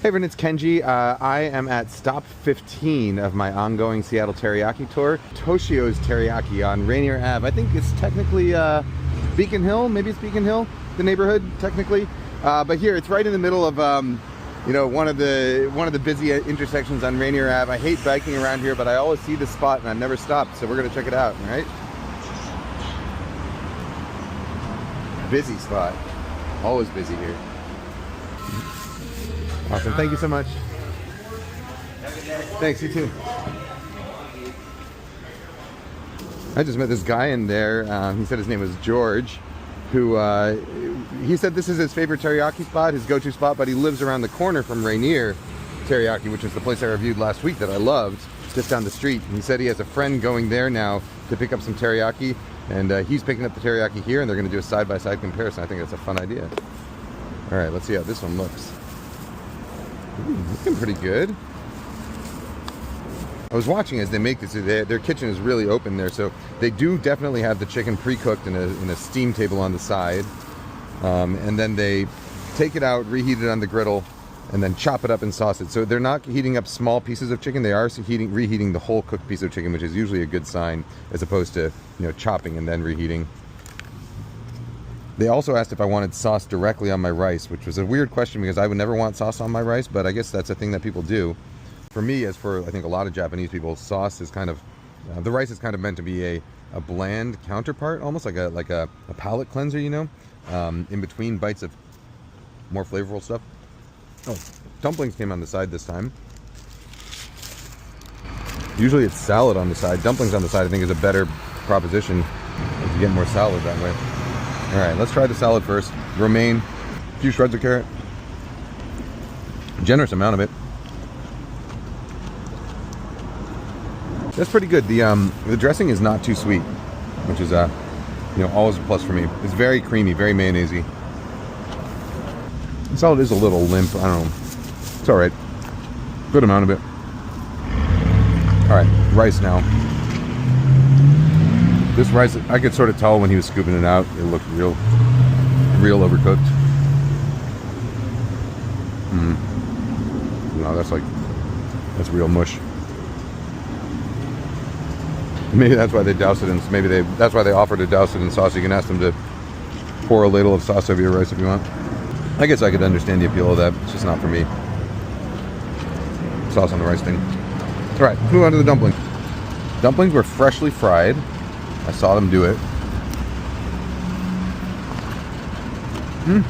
Hey everyone, it's Kenji. I am at stop 15 of my ongoing Seattle Teriyaki tour. Toshio's Teriyaki on Rainier Ave. I think it's technically Beacon Hill. Maybe it's Beacon Hill, the neighborhood, technically. But here, it's right in the middle of, you know, one of the busy intersections on Rainier Ave. I hate biking around here, but I always see this spot and I've never stopped, so we're gonna check it out, all right? Busy spot. Always busy here. Awesome, thank you so much. Thanks, you too. I just met this guy in there. He said his name was George, who he said this is his favorite teriyaki spot, his go-to spot, but he lives around the corner from Rainier Teriyaki, which is the place I reviewed last week that I loved, just down the street. And he said he has a friend going there now to pick up some teriyaki, and he's picking up the teriyaki here, and they're going to do a side-by-side comparison. I think that's a fun idea. All right, let's see how this one looks. Ooh, looking pretty good. I was watching as they make this. Their kitchen is really open there, so they do definitely have the chicken pre-cooked in a steam table on the side, and then they take it out, reheat it on the griddle, and then chop it up and sauce it. So they're not heating up small pieces of chicken; they are reheating the whole cooked piece of chicken, which is usually a good sign, as opposed to, you know, chopping and then reheating. They also asked if I wanted sauce directly on my rice, which was a weird question because I would never want sauce on my rice, but I guess that's a thing that people do. For me, as for I think a lot of Japanese people, sauce is kind of, the rice is kind of meant to be a bland counterpart, almost like a palate cleanser, you know, in between bites of more flavorful stuff. Oh, dumplings came on the side this time. Usually it's salad on the side. Dumplings on the side I think is a better proposition to get more salad that way. All right, let's try the salad first. Romaine, a few shreds of carrot. Generous amount of it. That's pretty good. The dressing is not too sweet, which is you know, always a plus for me. It's very creamy, very mayonnaisey. The salad is a little limp. I don't know. It's all right. Good amount of it. All right, rice now. This rice, I could sort of tell when he was scooping it out, it looked real overcooked. No, that's real mush. Maybe that's why they douse it in. That's why they offer to douse it in sauce. You can ask them to pour a ladle of sauce over your rice if you want. I guess I could understand the appeal of that. It's just not for me. Sauce on the rice thing. All right, let's move on to the dumplings. Dumplings were freshly fried. I saw them do it. The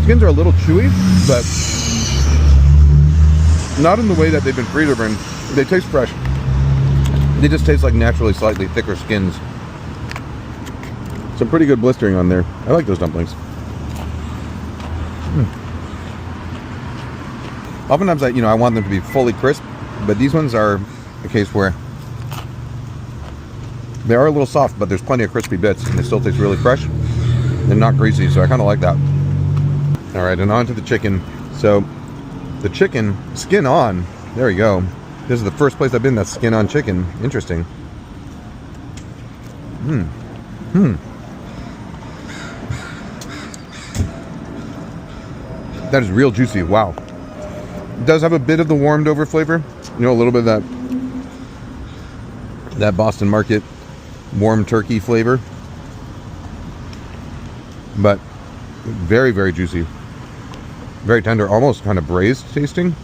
skins are a little chewy, but not in the way that they've been pre-burned. They taste fresh. They just taste like naturally slightly thicker skins. Some pretty good blistering on there. I like those dumplings. Oftentimes, I want them to be fully crisp, but these ones are a case where they are a little soft, but there's plenty of crispy bits, and they still taste really fresh and not greasy, so I kind of like that. All right, and on to the chicken. So the chicken, skin on. There we go. This is the first place I've been that's skin on chicken. Interesting. That is real juicy. Wow. It does have a bit of the warmed over flavor. You know, a little bit of that Boston Market warm turkey flavor. But very, very juicy. Very tender, almost kind of braised tasting.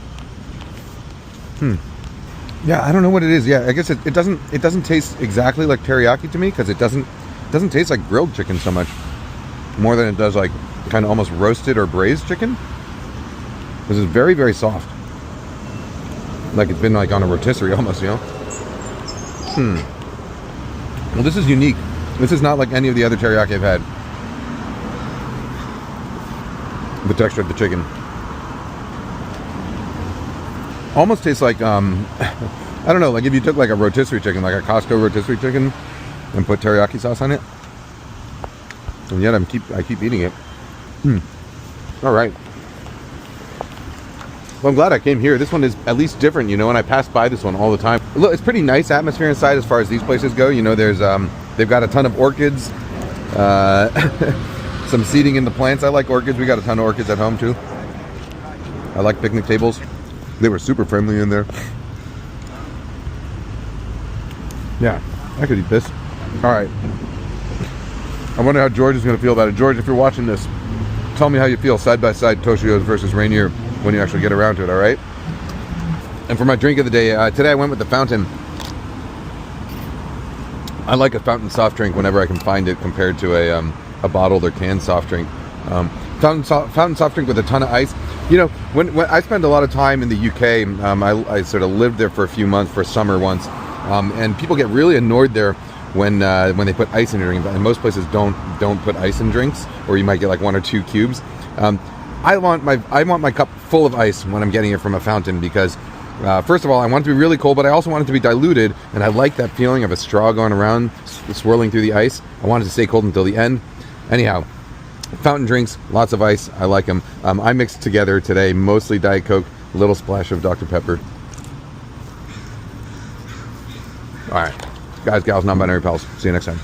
Yeah, I don't know what it is. Yeah, I guess it doesn't taste exactly like teriyaki to me, because it doesn't taste like grilled chicken so much, more than it does like kind of almost roasted or braised chicken. This is very, very soft. Like it's been like on a rotisserie almost, you know? Well, this is unique. This is not like any of the other teriyaki I've had. The texture of the chicken. Almost tastes like, I don't know, like if you took like a rotisserie chicken, like a Costco rotisserie chicken, and put teriyaki sauce on it. And yet I keep eating it. All right. Well, I'm glad I came here. This one is at least different, you know, and I pass by this one all the time. Look, it's pretty nice atmosphere inside as far as these places go. You know, there's they've got a ton of orchids. some seating in the plants. I like orchids. We got a ton of orchids at home too. I like picnic tables. They were super friendly in there. Yeah, I could eat this. All right. I wonder how George is going to feel about it. George, if you're watching this, tell me how you feel side by side Toshio's versus Rainier when you actually get around to it, all right? And for my drink of the day, today I went with the fountain. I like a fountain soft drink whenever I can find it compared to a bottled or canned soft drink. Fountain soft drink with a ton of ice. You know, when I spend a lot of time in the UK, I sort of lived there for a few months for summer once, and people get really annoyed there when they put ice in your drink. And most places don't put ice in drinks, or you might get like 1 or 2 cubes. I want my cup full of ice when I'm getting it from a fountain because, first of all, I want it to be really cold, but I also want it to be diluted, and I like that feeling of a straw going around, swirling through the ice. I want it to stay cold until the end. Anyhow, fountain drinks, lots of ice. I like them. I mixed together today mostly Diet Coke, a little splash of Dr. Pepper. All right, guys, gals, non-binary pals. See you next time.